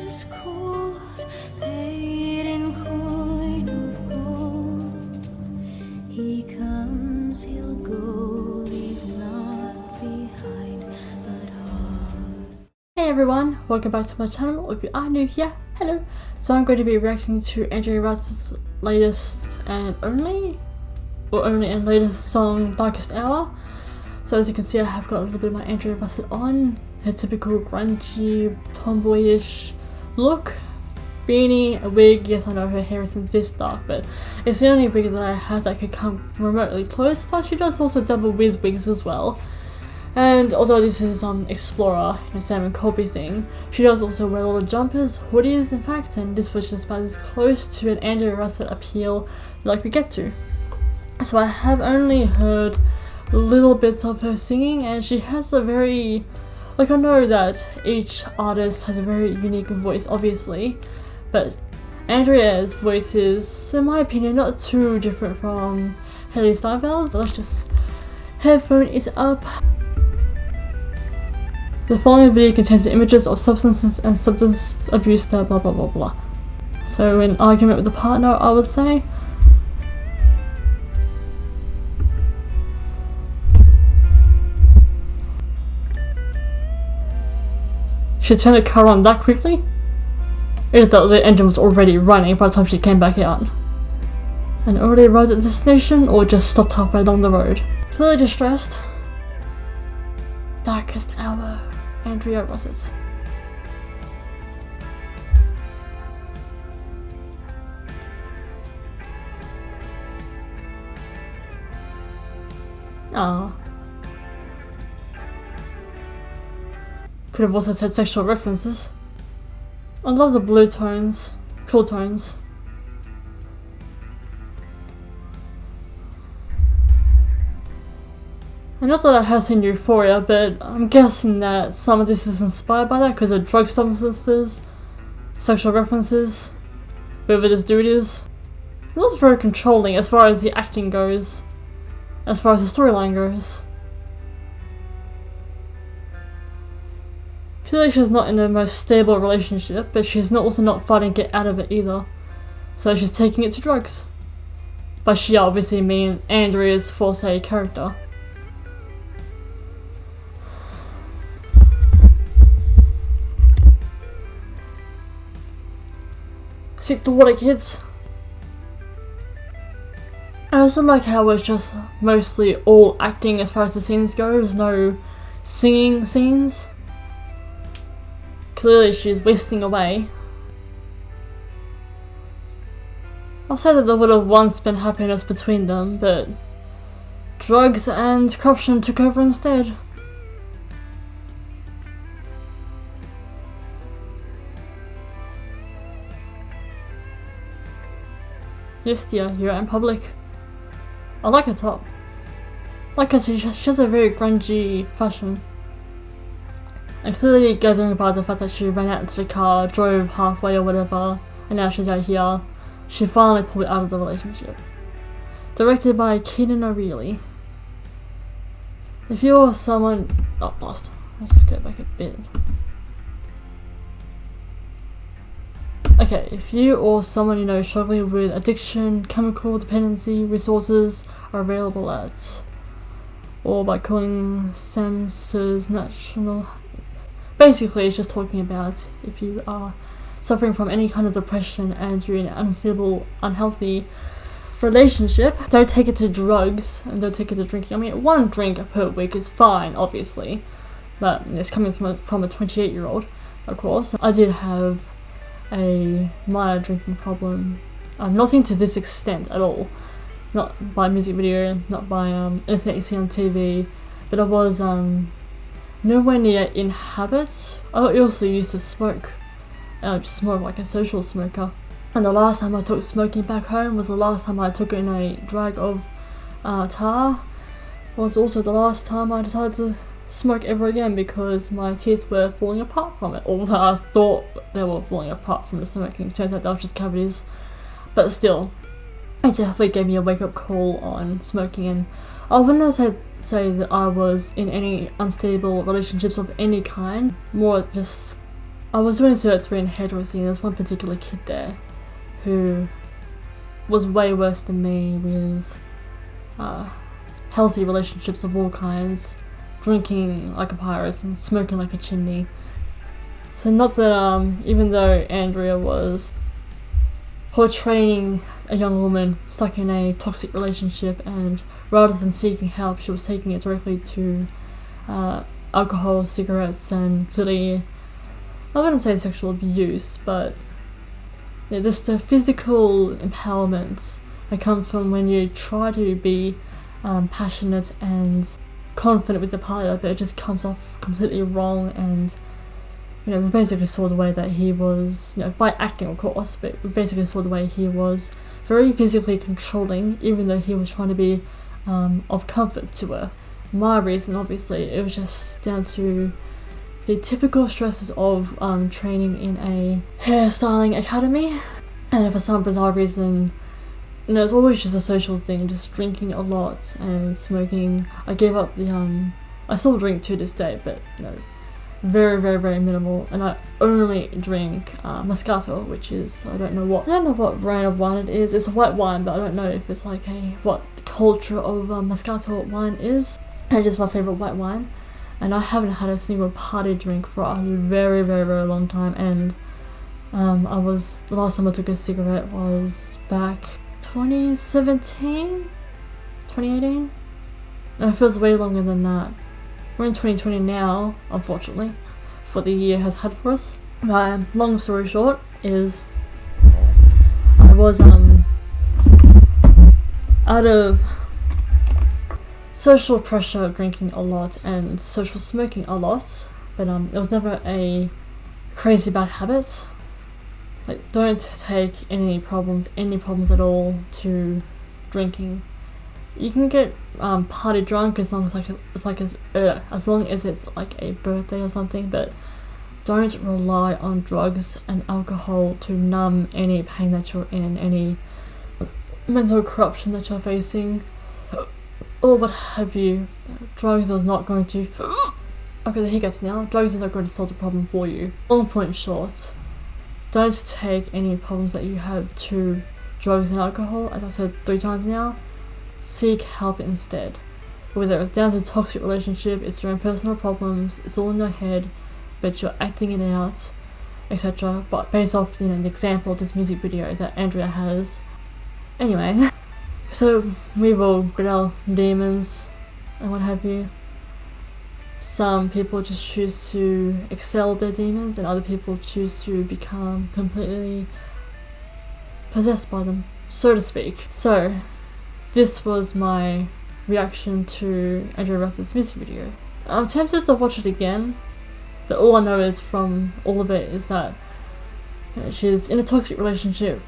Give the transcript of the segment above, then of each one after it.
is cold, paid in coin of gold. He comes, he'll go, leave naught behind but heart. Hey everyone, welcome back to my channel. If you are new here, hello. So I'm going to be reacting to Andrea Russet's latest and only and latest song, Darkest Hour. So as you can see, I have got a little bit of my Andrea Russet on. Her typical grungy, tomboyish look. Beanie, a wig. Yes, I know her hair isn't this dark, but it's the only wig that I have that could come remotely close. But she does also double with wigs as well. And although this is Explorer, Sam and Colby thing, she does also wear a lot of jumpers, hoodies in fact, and this was just about as close to an Andrea Russet appeal that I could get to. So I have only heard little bits of her singing, and she has a very, I know that each artist has a very unique voice obviously, but Andrea's voice is, in my opinion, not too different from Haley Steinfeld's. Let's just, headphone is up. The following video contains images of substances and substance abuse blah blah blah blah. So in argument with the partner, I would say. She turned the car on that quickly? Either that the engine was already running by the time she came back out. And already arrived at the destination, or just stopped halfway along the road. Clearly distressed. Darkest Hour, Andrea Russet. Ah. Could have also said sexual references. I love the blue tones, cool tones. And not that I have seen Euphoria, but I'm guessing that some of this is inspired by that because of drug substances, sexual references, whoever this dude is. It was very controlling as far as the acting goes, as far as the storyline goes. Clearly she's not in the most stable relationship, but she's also not fighting to get out of it either. So she's taking it to drugs. By she, I obviously mean Andrea's Forsyth character. Sip the water, kids. I also like how it's just mostly all acting as far as the scenes go. There's no singing scenes. Clearly she's wasting away. I'll say that there would have once been happiness between them, but drugs and corruption took over instead. Yes, dear, you're out in public. I like her top. Like her, she has a very grungy fashion. And clearly gathering by the fact that she ran out into the car, drove halfway or whatever, and now she's out here. She finally pulled out of the relationship. Directed by Keenan O'Reilly. If you're someone... Oh, lost. Let's go back a bit. Okay, if you or someone you know struggling with addiction, chemical dependency, resources are available at, or by calling Sam's National. Basically, it's just talking about if you are suffering from any kind of depression and you're in an unstable, unhealthy relationship, don't take it to drugs and don't take it to drinking. I mean, one drink per week is fine, obviously, but it's coming from a 28-year-old, of course. I did have a minor drinking problem, nothing to this extent at all, not by music video, not by anything you see on TV, but I was nowhere near in habit. I also used to smoke, just more like a social smoker, and the last time I took smoking back home was the last time I took in a drag of tar, was also the last time I decided to smoke ever again because my teeth were falling apart from it, although I thought they were falling apart from the smoking. Turns out they were just cavities, but still, it definitely gave me a wake-up call on smoking. And I wouldn't say that I was in any unstable relationships of any kind, more just I was doing Cert 3 in hairdressing, and there's one particular kid there who was way worse than me with healthy relationships of all kinds, drinking like a pirate and smoking like a chimney. So not that even though Andrea was portraying a young woman stuck in a toxic relationship, and rather than seeking help, she was taking it directly to alcohol, cigarettes, and clearly, I wouldn't say sexual abuse, but yeah, just the physical empowerment that comes from when you try to be passionate and confident with the partner, but it just comes off completely wrong. And we basically saw the way that he was, by acting of course, but we basically saw the way he was very physically controlling, even though he was trying to be of comfort to her. My reason, obviously, it was just down to the typical stresses of training in a hairstyling academy, and for some bizarre reason, it's always just a social thing, just drinking a lot and smoking. I gave up I still drink to this day, but very, very, very minimal, and I only drink Moscato, which is, I don't know what brand of wine it is. It's a white wine, but I don't know if it's like what culture of Moscato wine is. It's just my favourite white wine, and I haven't had a single party drink for a very, very, very long time. And the last time I took a cigarette was back 2017, 2018. And it feels way longer than that. We're in 2020 now, unfortunately, for the year has had for us. But long story short is, I was out of social pressure drinking a lot and social smoking a lot, but it was never a crazy bad habit. Like, don't take any problems at all to drinking. You can get party drunk as long as as long as it's like a birthday or something, but don't rely on drugs and alcohol to numb any pain that you're in, any mental corruption that you're facing, or what have you. Drugs is not going to okay, the hiccups now. Drugs is not going to solve the problem for you. Long point short, don't take any problems that you have to drugs and alcohol. As I said 3 times now, seek help instead. Whether it's down to a toxic relationship, it's your own personal problems, it's all in your head, but you're acting it out, etc. But based off the example of this music video that Andrea has. Anyway, so we will get our demons and what have you. Some people just choose to excel their demons, and other people choose to become completely possessed by them, so to speak. So this was my reaction to Andrea Russet's music video. I'm tempted to watch it again, but all I know is from all of it is that she's in a toxic relationship,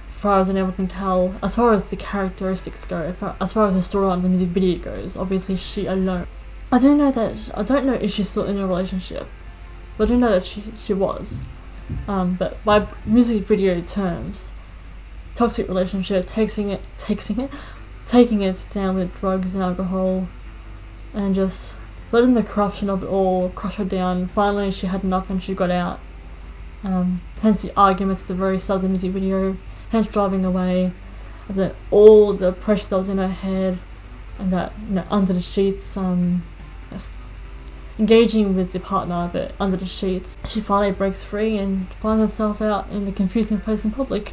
as far as anyone can tell, as far as the characteristics go, as far as the storyline of the music video goes. Obviously she alone. I don't know if she's still in a relationship, but I do know that she was. But by music video terms, toxic relationship, taking it down with drugs and alcohol, and just letting the corruption of it all crush her down. Finally she had enough and she got out. Hence the arguments at the very start of the music video, hence driving away, and all the pressure that was in her head, and that under the sheets, engaging with the partner, but under the sheets, she finally breaks free and finds herself out in a confusing place in public,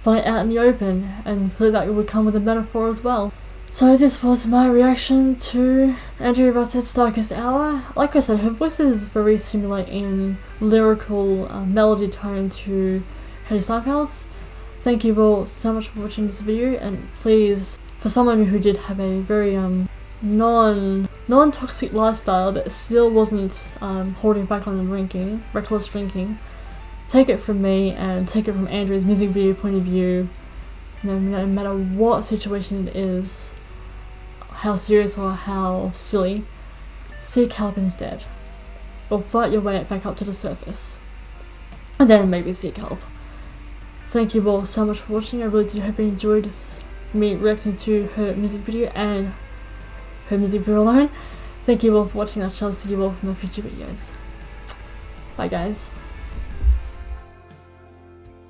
finally out in the open, and clearly that would come with a metaphor as well. So this was my reaction to Andrea Russet's Darkest Hour. Like I said, her voice is very similar in lyrical melody tone to Hedy Steinfeld's. Thank you all so much for watching this video, and please, for someone who did have a very non-toxic lifestyle but still wasn't holding back on the drinking, reckless drinking, take it from me and take it from Andrea's music video point of view. No matter what situation it is, how serious or how silly, seek help instead, or fight your way back up to the surface, and then maybe seek help. Thank you all so much for watching. I really do hope you enjoyed me reacting to her music video and her music video alone. Thank you all for watching. I shall see you all from my future videos. Bye guys.